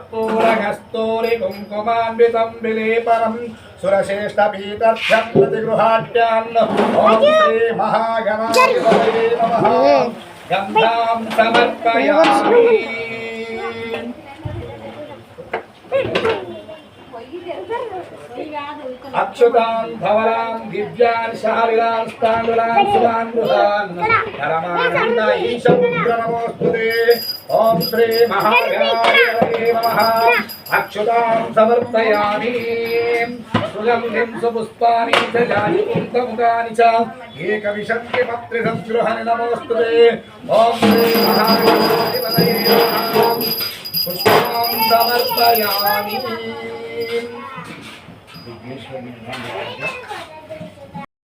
చందనాగరకర్పూరకస్తూరి కుంకుమాన్వితం విలేపనం సురశ్రేష్టపీతర్థ్యం ప్రతిగృహాట్యాన్ ఓం శ్రీ మహాగణాధిపతయే నమః గంధాం సమర్పయామి అక్షుతాన్ ధవలాన్ దివ్యాన్ శాలిలాన్ స్థానులాన్ సులాన్ పరమానంద ఈశముద్ర నమోస్తుతే ఓం శ్రీ మహాగణాధిపతయే నమః అక్షుతాన్ సమర్పయామి సుగంధిం సుపుష్పాని చ జాతికుంతముఖాని చ ఏకవిశంతి పత్రి సంగృహని నమోస్తుతే ఓం శ్రీ మహాగణాధిపతయే నమః పుష్పాన్ సమర్పయామి.